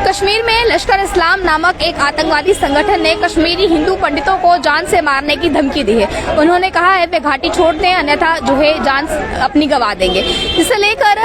कश्मीर में लश्कर इस्लाम नामक एक आतंकवादी संगठन ने कश्मीरी हिंदू पंडितों को जान से मारने की धमकी दी है। उन्होंने कहा है वे घाटी छोड़ दें अन्यथा जो है जान अपनी गंवा देंगे। इसे लेकर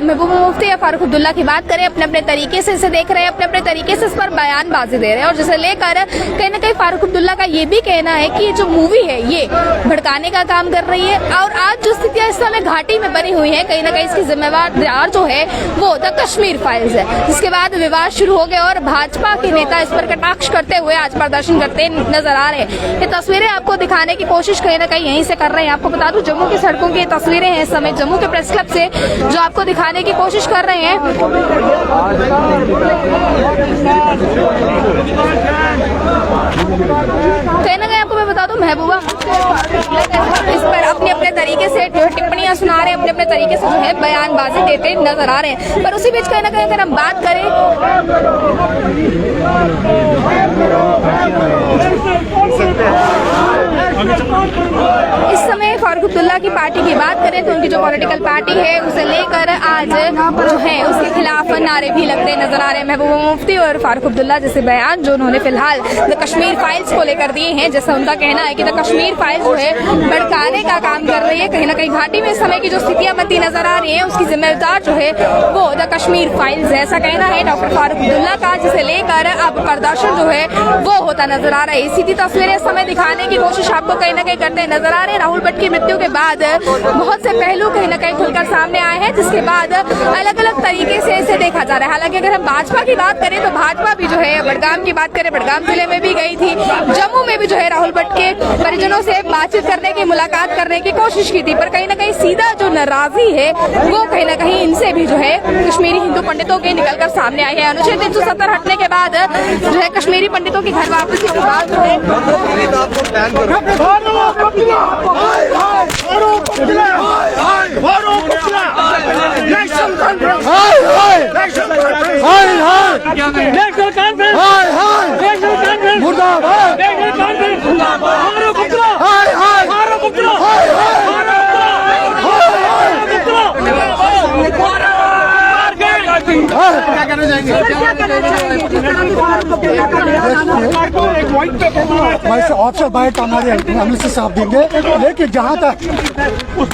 महबूबा मुफ्ती या फारूक अब्दुल्ला की बात करें, अपने अपने तरीके से इसे देख रहे हैं, अपने अपने तरीके से इस पर बयानबाजी दे रहे हैं। और जिसे लेकर कहीं न कहीं फारूक अब्दुल्ला का ये भी कहना है कि जो मूवी है ये भड़काने का काम कर रही है और आज जो स्थितियां इस समय घाटी में बनी हुई है कहीं न कहीं इसकी जिम्मेवार जो है वो द कश्मीर फाइल्स है। जिसके बाद विवाद शुरू हो गया और भाजपा के नेता इस पर कटाक्ष करते हुए आज प्रदर्शन करते नजर आ रहे हैं। ये तस्वीरें आपको दिखाने की कोशिश कहीं न कहीं यहीं से कर रहे हैं। आपको बता दूं जम्मू की सड़कों की तस्वीरें हैं इस समय जम्मू के प्रेस क्लब से जो आपको दिखाने की कोशिश कर रहे हैं। कहीं ना कहीं आपको मैं बता दूं महबूबा इस पर अपने अपने तरीके से टिप्पणियां सुना रहे हैं, अपने अपने तरीके से जो है बयानबाजी देते नजर आ रहे हैं। पर उसी बीच कहीं ना कहीं अगर हम बात करें इस समय फारूक अब्दुल्ला की पार्टी की बात करें तो उनकी जो पॉलिटिकल पार्टी है उसे लेकर आज जो है उसके खिलाफ नारे भी लगते नजर आ रहे हैं। महबूबा मुफ्ती और फारूक अब्दुल्ला जैसे बयान जो उन्होंने फिलहाल द कश्मीर फाइल्स को लेकर दिए हैं, जैसा उनका कहना है कि द कश्मीर फाइल्स जो है भड़काने का काम कर रही है। कहीं ना कहीं घाटी में इस समय की जो स्थितियां बनती नजर आ रही है उसकी जिम्मेदार जो है वो द कश्मीर फाइल्स है, ऐसा कहना है डॉक्टर फारूक अब्दुल्ला का। जिसे लेकर अब प्रदर्शन जो है वो होता नजर आ रहा है। सीधी तस्वीरें समय दिखाने की कोशिश आपको कहीं ना कहीं करते नजर आ रहे हैं। राहुल भट्ट की मृत्यु के बाद बहुत से पहलू कहीं ना कहीं खुलकर सामने आए हैं, जिसके बाद अलग अलग तरीके से इसे देखा जा रहा है। हालांकि अगर हम भाजपा की बात करें तो भाजपा भी जो है बड़गाम की बात करें, बड़गाम जिले में भी गई थी, जम्मू में भी जो है राहुल भट्ट के परिजनों से बातचीत करने की, मुलाकात करने की कोशिश की थी। पर कहीं ना कहीं सीधा जो नाराजगी है वो कहीं ना कहीं इनसे भी जो है कश्मीरी हिंदू पंडितों के निकलकर सामने आई है। अनुच्छेद 370 हटने के बाद जो है कश्मीरी पंडितों की घर वापसी की बात जो है ऑफिसर बाइट हमारे मिनिस्टर साहब देंगे। लेकिन जहाँ तक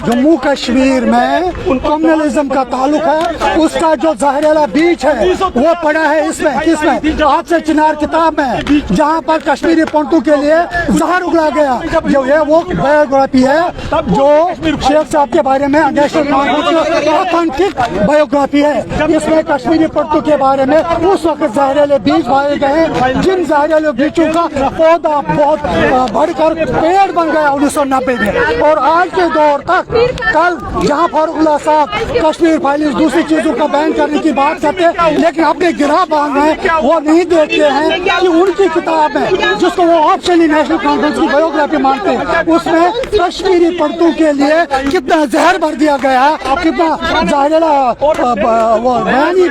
जम्मू कश्मीर में कम्युनलिज्म का ताल्लुक है उसका जो जहरीला बीज है वो पड़ा है इसमें किसमें आपसे चिनार किताब में, जहाँ पर कश्मीरी पंडितों के लिए जहर उगला गया। जो ये वो बायोग्राफी है जो शेख साहब के बारे में ऑथेंटिक बायोग्राफी है। इसमें कश्मीरी पंडितों के बारे में उस वक्त जहरीले बीज पाए गए जिन जहरीले बीजों का पौधा बहुत बढ़कर पेड़ बन गया 1990 में। और आज के दौर तक कल जहां फारूकुल्लाह साहब कश्मीर फाइल्स दूसरी चीजों का बैन करने की बात करते हैं लेकिन अपने गिरा बांध में वो नहीं देखते हैं कि उनकी किताब है जिसको वो ऑफिशियली नेशनल कॉन्फ्रेंस की बायोग्राफी मानते हैं उसमें कश्मीरी पंडितों के लिए कितना जहर भर दिया गया है, कितना जहरीला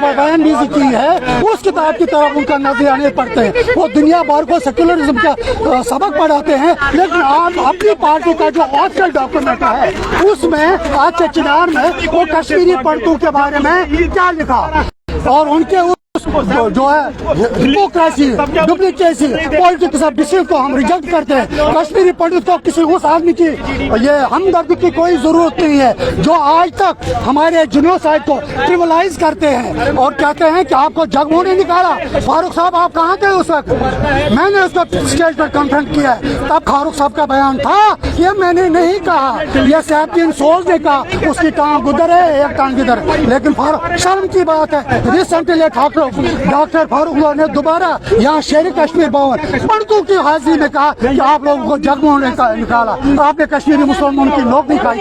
बयान भी की है। उस किताब की तरफ उनका नजरिया नहीं पड़ते हैं। वो दुनिया भर को सेक्युलरिज्म का सबक पढ़ाते हैं लेकिन आप अपनी पार्टी का जो ऑफिशियल डॉक्यूमेंट है उसमें आज के चिनार में वो कश्मीरी पंडितों के बारे में क्या लिखा और उनके जो है hypocrisy, duplicacy, politics of deceive को हम रिजेक्ट करते हैं। कश्मीरी पंडित को किसी उस आदमी की ये हमदर्दी की कोई जरूरत नहीं है जो आज तक हमारे जिनोसाइड को ट्रिवलाइज करते हैं और कहते हैं कि आपको जगमोह ने निकाला। फारूक साहब आप कहाँ थे उस वक्त? मैंने उसको स्टेज पर कन्फ्रंट किया है, तब फारूक साहब का बयान था, ये मैंने नहीं कहा, ये सैफदीन सोल ने कहा, उसकी टांग उधर है एक टांग इधर। लेकिन शर्म की बात है रिसेंटली डॉक्टर फारूक ने दोबारा यहाँ शेर कश्मीर भवन पंडितों की हाजिरी में कहा कि आप लोगों को जगमोह ने निकाला, आपने कश्मीरी मुसलमानों की नौकरी खाई।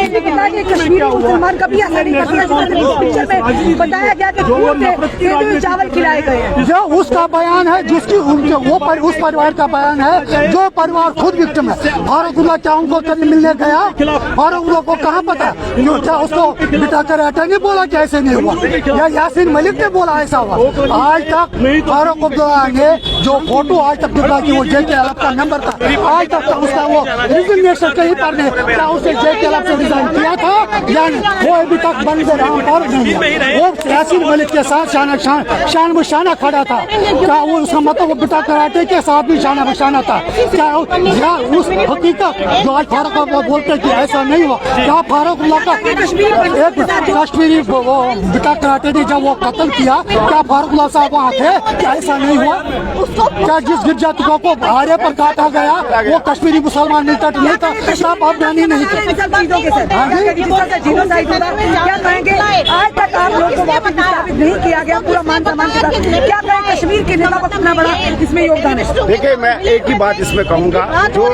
चावल खिलाए गए जो उसका बयान है जिसकी उनके वो उस परिवार का बयान है जो परिवार खुद विक्टिम है। फारूकुल्लाह क्या उनको कभी मिलने गया? फारूकुल्लाह को कहाँ पता? क्या उसको बिठाकर अटैक नहीं बोला कि ऐसे नहीं हुआ, या यासीन मलिक ने बोला ऐसा हुआ? आज तक फारूक अब्दुल्ला ने जो फोटो आज तक दिखा कि वो JK-11 का मेंबर था, आज तक उसका वो रिजिग्नेशन कहीं पर नहीं, क्या उसने JK-11 से रिजाइन किया था या नहीं, वो अभी तक बंद पर नहीं है। वो यासीन मलिक के साथ शान बशाना खड़ा था, क्या वो उसका मतलब वो बिटा कराटे के साथ भी शाना बशाना था? क्या उस हकीकत जो आज फारूक अब्दुल्ला बोलते कि ऐसा नहीं हुआ, क्या फारूक अब्दुल्ला का एक कश्मीरी वो बिटा कराटे ने जब वो कत्ल किया, क्या फारूक अब्दुल्ला साहब वहाँ थे? क्या ऐसा नहीं हुआ? क्या जिस गिरजा तुकों को भारे पर काटा गया वो कश्मीरी मुसलमान मिलता नहीं था, सब अफगानी नहीं थे? क्या कहेंगे आज तक आप लोग को वापस नहीं किया गया पूरा मान सम्मान के साथ, क्या कहें कश्मीर के नेता को कितना बड़ा इसमें योगदान है? देखिए, मैं एक ही बात इसमें कहूंगा, जो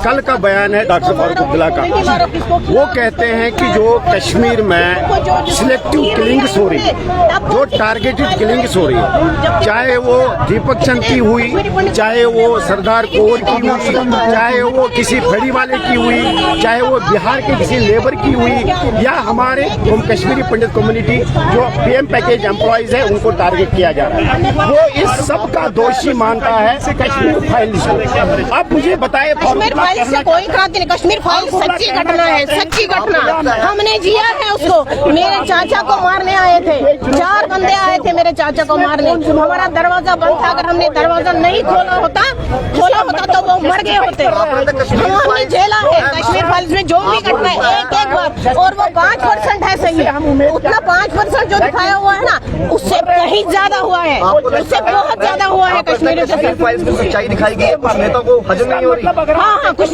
कल का बयान है डॉक्टर फारूक अब्दुल्ला का, वो कहते हैं कि जो कश्मीर में सिलेक्टिव किलिंग्स हो रही है, जो टारगेटेड किलिंग्स हो रही है, चाहे वो दीपक चंद की हुई, चाहे वो सरदार कोर की हुई, चाहे वो किसी फड़ी वाले की हुई, चाहे वो बिहार के किसी लेबर की हुई, या हमारे कश्मीरी पंडित कम्युनिटी जो PM पैकेज एम्प्लॉयज है उनको टारगेट किया जा रहा है, वो इस सब का दोषी मानता है कश्मीर फाइल्स को। अब मुझे बताए, कश्मीर फाइल्स से कोई क्रांति नहीं, कश्मीर फाइल्स सच्ची घटना है, सच्ची घटना हमने जिया है उसको। मेरे चाचा को मारने आए थे, 4 बंदे आए थे मेरे चाचा को मारने, हमारा दरवाजा बंद था, अगर हमने दरवाजा नहीं खोला होता तो वो मर गए होते। हमने झेला है कश्मीर फाइल्स में जो भी घटना है एक बार, और वो 5% है, सही है, उतना 5% जो दिखाया हुआ है ना उससे कहीं ज्यादा हुआ है, उससे बहुत ज्यादा हुआ है कश्मीर से। सच्चाई दिखाई गई है, कुछ नेताओं को हजम नहीं हो रही। हाँ, कुछ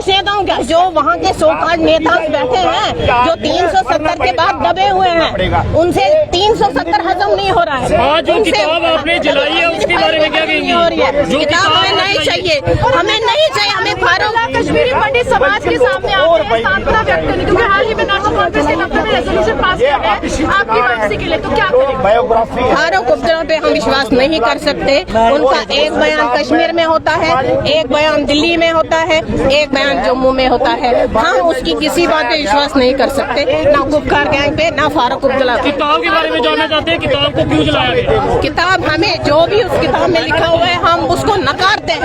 नेताओं क्या जो वहाँ के सोकार्ड नेता बैठे हैं, जो 370 के बाद दबे हुए हैं, उनसे 370 हजम नहीं हो रहा है। जो किताब आपने जलाई है उसके बारे में क्या कहेंगे? किताब हमें नहीं चाहिए, हमें फारूक कश्मीरी पंडित समाज के सामने आते हैं सांत्वना व्यक्त करने, क्योंकि हाल ही में नेशनल कांग्रेस के दफ्तर में रेजोल्यूशन पास किया गया आपकी वापसी के लिए, तो क्या करेंगे? फारूक अब्दुल्ला पे हम विश्वास नहीं कर सकते। उनका एक बयान कश्मीर में होता है, एक बयान दिल्ली में होता है, एक बयान जम्मू में होता है, हम उसकी किसी बात पे विश्वास नहीं कर सकते, ना गुपकार गैंग पे, ना फारूक अब्दुल्ला पे। किताब के बारे में जानना चाहते हैं, किताब को क्यों जलाया गया? किताब हमें जो भी उस किताब में लिखा हुआ है हम उसको नकारते हैं।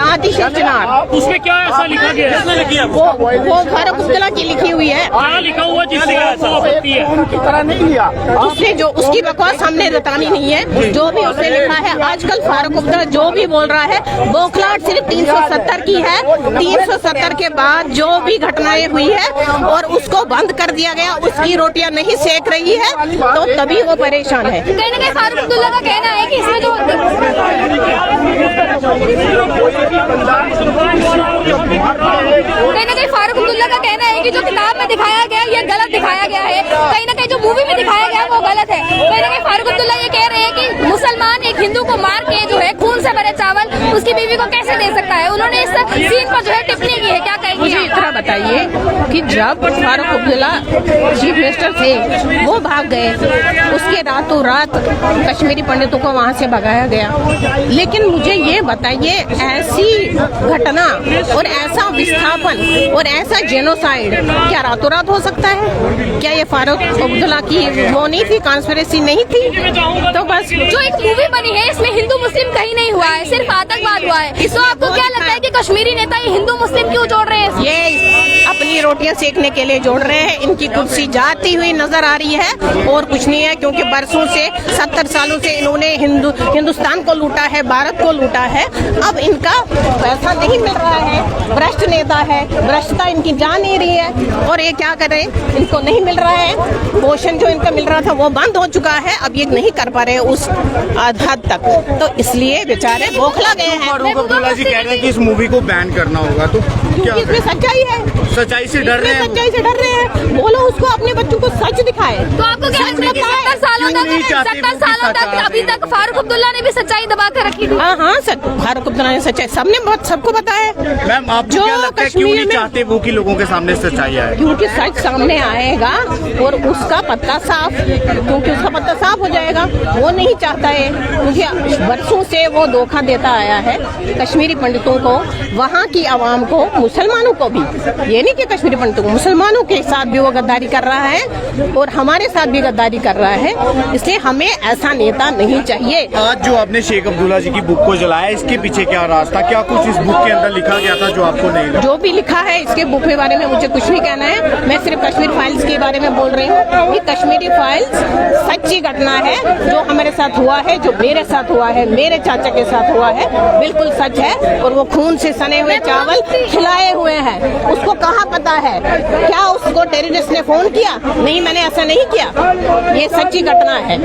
आतिश चिनार उसमें क्या ऐसा लिखा गया है? वो फारूक अब्दुल्ला की लिखी हुई है। क्या लिखा हुआ जिससे ऐसा आपत्ति है? उनकी तरह नहीं लिया, उसने जो उसकी बकवास हमने रतानी नहीं है, जो भी उसने लिखा है। आजकल फारूक अब्दुल्ला जो भी बोल रहा है बौखलाहट सिर्फ 370 की है। 370 के बाद जो भी घटनाएं हुई है और उसको बंद कर दिया गया, उसकी रोटियां नहीं सेक रही है, तो तभी वो परेशान है। कहीं ना कहीं फारूक अब्दुल्ला का कहना है कि इसमें जो फारूक अब्दुल्ला का कहना है कि जो किताब में दिखाया गया ये गलत दिखाया गया है, कहीं ना कहीं जो मूवी में दिखाया गया वो गलत है। कहीं ना कहीं फारूक अब्दुल्ला ये कह रहे हैं कि मुसलमान एक हिंदू को मार के जो है खून से भरे चावल उसकी बीवी को कैसे दे सकता है। उन्होंने इस सीन पर जो है टिप्पणी की है, क्या कहेंगे? मुझे इतना बताइए कि जब फारूक अब्दुल्ला चीफ मिनिस्टर थे वो भाग गए, उसके रातों रात कश्मीरी पंडितों को वहाँ से भगाया गया। लेकिन मुझे ये बताइए, ऐसी घटना और ऐसा विस्थापन और ऐसा जेनोसाइड क्या रातों रात हो सकता है? क्या ये फारूक अब्दुल्ला की वो नहीं थी, कॉन्स्पिरेसी नहीं थी? तो बस जो एक मूवी बनी है इसमें हिंदू मुस्लिम कहीं नहीं हुआ है, सिर्फ आतंकवाद हुआ है। तो आपको क्या लगता है कि कश्मीरी नेता ये हिंदू मुस्लिम क्यों जोड़ रहे हैं? ये अपनी रोटियां सेकने के लिए जोड़ रहे हैं। इनकी कुर्सी जाती हुई नजर आ रही है और कुछ नहीं है, क्योंकि बरसों से 70 सालों से इन्होंने हिंदुस्तान को लूटा है, भारत को लूटा है। अब इनका पैसा नहीं मिल रहा है, भ्रष्ट नेता है, भ्रष्टता इनकी जा नहीं रही है और ये क्या करें, इनको नहीं मिल रहा है। पोषण जो इनका मिल रहा था वो बंद हो चुका है, अब ये नहीं कर पा रहे उस हद तक, तो इसलिए बेचारे बौखला गए हैं। फारूक अब्दुल्ला जी कह रहे हैं कि इस मूवी को बैन करना होगा, तो क्या इसमें सच्चाई है, सच्चाई से डर रहे हैं? सच्चाई से डर रहे हैं। बोलो उसको, अपने बच्चों को सच दिखाए। तो आपको क्या लगता है कि 70 सालों तक अभी तक फारूक अब्दुल्ला ने भी सच्चाई दबा कर रखी थी? हाँ, फारूक अब्दुल्ला ने सच्चाई सबको पता है। मैम, आपको क्या लगता है क्यों नहीं चाहते वो कि लोगों के सामने सच्चाई आए? क्योंकि सच सामने आएगा और उसका पत्ता साफ हो जाएगा। वो नहीं चाहता है, क्योंकि बरसों से वो धोखा देता आया है कश्मीरी पंडितों को, वहाँ की आवाम को, मुसलमानों को भी, ये नहीं कि कश्मीरी पंडितों को, मुसलमानों के साथ भी वो गद्दारी कर रहा है और हमारे साथ भी गद्दारी कर रहा है। इसलिए हमें ऐसा नेता नहीं चाहिए। आज जो आपने शेख अब्दुल्ला जी की बुक को जलाया, इसके पीछे क्या राज था? क्या कुछ इस बुक के अंदर लिखा गया था जो आपको नहीं लगा? जो भी लिखा है इसके बुक के बारे में मुझे कुछ नहीं कहना है। मैं सिर्फ कश्मीर फाइल्स के बारे में बोल रही हूँ कि कश्मीरी फाइल्स सच्ची घटना है, जो हमारे साथ हुआ है, जो मेरे साथ हुआ है, मेरे चाचा के साथ हुआ है, बिल्कुल सच है। और वो खून से सने हुए चावल खिलाए हुए हैं, उसको कहाँ पता है? क्या उसको टेररिस्ट ने फोन किया? नहीं, मैंने ऐसा नहीं किया, ये सच्ची घटना है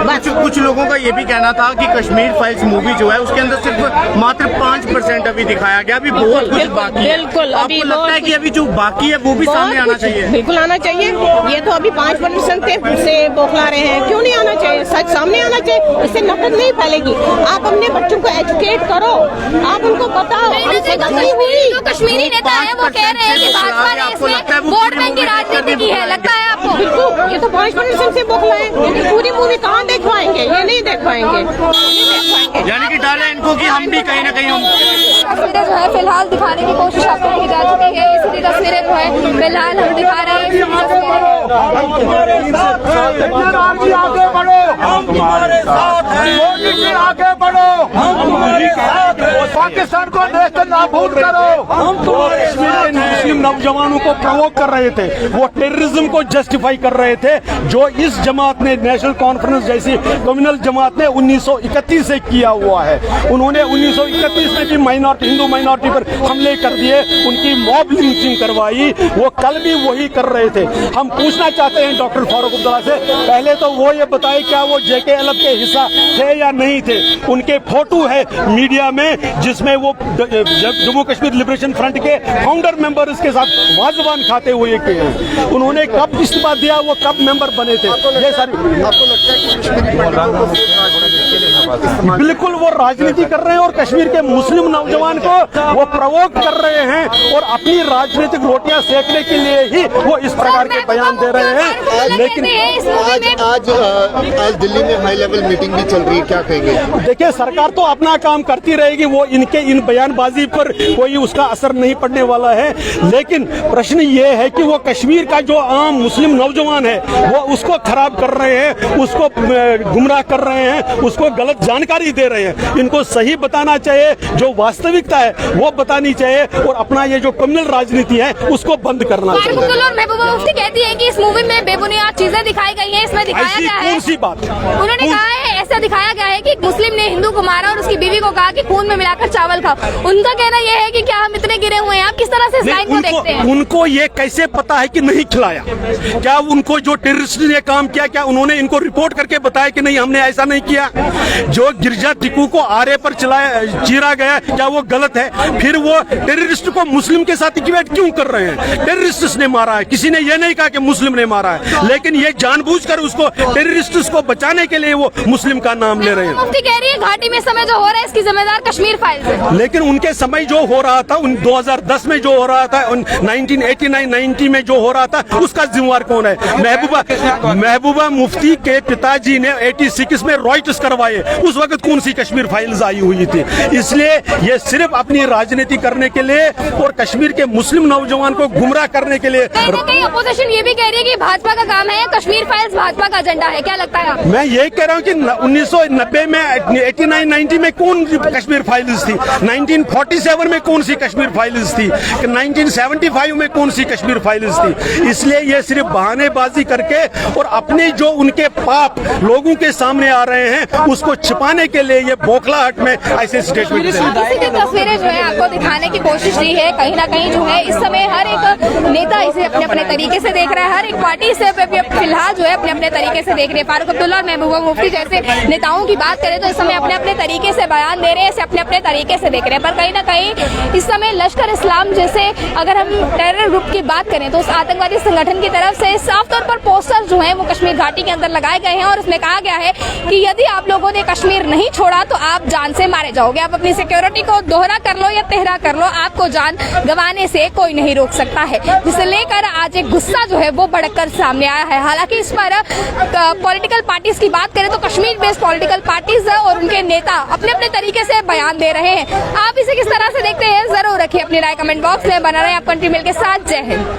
बस। कुछ लोगों का ये भी कहना था कि कश्मीर फाइल्स मूवी जो है उसके अंदर सिर्फ मात्र 5% अभी दिखाया गया, अभी बहुत कुछ बाकी है। बिल्कुल, आपको लगता है कि अभी जो बाकी है वो भी सामने आना चाहिए? बिल्कुल आना चाहिए। ये तो अभी 5% से बौखला रहे हैं, क्यों नहीं आना चाहिए? सच सामने आना चाहिए, इससे नफरत नहीं फैलेगी। आप अपने बच्चों को एजुकेट करो, आप उनको बताओ। जो कश्मीरी नेता है वो कह रहे हैं कि भाजपा ने इसमें वोट बैंक की राजनीति की है, लगता है आपको? बिल्कुल, ये तो 5% से बौखला है। पूरी मूवी कहाँ देखवाएंगे? ये नहीं देखवाएंगे। यानी कि डर है इनको कि हम भी कहीं ना कहीं तस्वीरें जो है फिलहाल दिखाने की कोशिश आपको की जा चुकी है। इसी तस्वीरें जो है फिलहाल हम दिखा रहे हैं। आगे बढ़ो, हम तुम्हारे साथ हैं। मोदी जी आगे बढ़ो, हम तुम्हारे साथ हैं। पाकिस्तान को देश से नाबूद करो, हम तुम्हारे साथ हैं। मुस्लिम नौजवानों को प्रोवोक कर रहे थे, वो टेररिज्म को जस्टिफाई कर रहे थे, जो इस जमात ने, नेशनल कॉन्फ्रेंस जैसी कम्युनल जमात ने 1931 से किया हुआ है। उन्होंने 1931 में भी हिंदू माइनॉरिटी पर हमले कर दिए, उनकी मॉब लिंचिंग करवाई, वो कल भी वही कर रहे थे। हम पूछना चाहते हैं डॉक्टर फारूक अब्दुल्ला से, पहले तो वो ये बताए क्या वो JK-11 के हिस्सा थे या नहीं थे? उनके फोटो है मीडिया में जिसमें वो जम्मू कश्मीर लिबरेशन फ्रंट के फाउंडर मेंबर इसके साथ वाजवान खाते हुए के हैं। उन्होंने कब इस्तीफा दिया, वो कब मेंबर बने थे? ये सारी आपको लगता है कि कश्मीरी पंडितों को बिल्कुल वो राजनीति कर रहे हैं और कश्मीर के मुस्लिम नौजवान को वो प्रवोक कर रहे हैं और अपनी राजनीतिक रोटियां सेकने के लिए ही वो इस प्रकार के बयान दे रहे हैं। लेकिन आज दिल्ली में हाई लेवल मीटिंग भी चल रही है, क्या कहेंगे? देखिए, सरकार तो अपना काम करती रहेगी, वो इनके इन बयानबाजी पर कोई उसका असर नहीं पड़ने वाला है। लेकिन प्रश्न ये है कि वो कश्मीर का जो आम मुस्लिम नौजवान है वो उसको खराब कर रहे हैं, उसको गुमराह कर रहे हैं, उसको गलत जानकारी दे रहे हैं। इनको सही बताना चाहिए, जो वास्तविकता है वो बतानी चाहिए और अपना ये जो कम्युनल राजनीति है उसको बंद करना चाहिए। और महबूबा मुफ्ती कहती है कि इस मूवी में बेबुनियाद चीजें दिखाई गई हैं, इसमें दिखाया गया है। कौन सी बात? उन्होंने कहा है, ऐसा दिखाया गया है कि मुस्लिम ने हिंदू को मारा और उसकी बीवी को कहा कि खून में मिलाकर चावल खाओ। उनका कहना यह है कि क्या हम इतने गिरे हुए हैं? आप किस तरह से इस लाइन को देखते हैं? उनको ये कैसे पता है कि नहीं खिलाया? क्या उनको जो टेररिस्ट ने काम किया, क्या उन्होंने इनको रिपोर्ट करके बताया कि नहीं हमने ऐसा नहीं किया? जो गिरजा टिकू को आरे पर चीरा गया, क्या वो गलत है? फिर वो टेररिस्ट को मुस्लिम के साथ इक्वेट क्यों कर रहे हैं? टेररिस्ट ने मारा है, किसी ने ये नहीं कहा कि मुस्लिम ने मारा है, लेकिन ये जानबूझकर उसको टेररिस्ट को बचाने के लिए वो मुस्लिम का नाम ले रहे हैं। मुफ्ती कह रही है घाटी में समय जो हो रहा है इसकी जिम्मेदार कश्मीर फाइल्स है। लेकिन उनके समय जो हो रहा था, 2010 में जो हो रहा था, 1989-90 में जो हो रहा था, उसका जिम्मेवार कौन है? महबूबा मुफ्ती के पिताजी ने 86 में रॉयटर्स करवाए, उस वक्त कौन सी कश्मीर फाइल्स आई हुई थी? इसलिए ये सिर्फ अपनी राजनीति करने के लिए और कश्मीर के मुस्लिम नौजवान को गुमराह करने के लिए। कहीं ना कहीं अपोजिशन ये भी कह रही है कि भाजपा का काम है, कश्मीर फाइल्स भाजपा का एजेंडा है, क्या लगता है? मैं यही कह रहा हूँ कि 1990 में, 89-90 में कौन कश्मीर फाइल्स थी? 1947 में कौन सी कश्मीर फाइल्स थी? 1975 में कौन सी कश्मीर फाइल्स थी? इसलिए ये सिर्फ बहानेबाजी करके और अपने जो उनके पाप लोगों के सामने आ रहे हैं उसको छिपाने के लिए ये बौखलाहट में ऐसे स्टेटमेंट दे रहे हैं। इसी की तस्वीरें जो है आपको दिखाने की कोशिश की है। कहीं ना कहीं जो है इस समय हर एक नेता इसे अपने अपने तरीके से देख रहा है, हर एक पार्टी इसे फिलहाल जो है अपने अपने तरीके से देख रही है। फारूक अब्दुल्ला और महबूबा मुफ्ती जैसे नेताओं की बात करें तो इस समय अपने अपने तरीके से बयान दे रहे हैं, इसे अपने अपने तरीके से देख रहे हैं। पर कहीं ना कहीं इस समय लश्कर इस्लाम जैसे अगर हम टेरर ग्रुप की बात करें तो उस आतंकवादी संगठन की तरफ से साफ तौर पर पोस्टर जो है वो कश्मीर घाटी के अंदर लगाए गए हैं और उसमें कहा गया है कि यदि आप लोगों ने कश्मीर नहीं छोड़ा तो आप जान से मारे जाओगे। आप अपनी सिक्योरिटी को दोहरा कर लो या तेहरा कर लो, आपको जान गंवाने से कोई नहीं रोक सकता है। जिसे लेकर आज एक गुस्सा जो है वो भड़क कर सामने आया है। हालांकि इस पर पॉलिटिकल पार्टीज की बात करें तो Kashmir state based political parties और उनके नेता अपने अपने तरीके से बयान दे रहे हैं। आप इसे किस तरह से देखते हैं, जरूर रखिए अपनी राय कमेंट बॉक्स में। बना रहे आप कंट्री मेल के साथ। जय हिंद।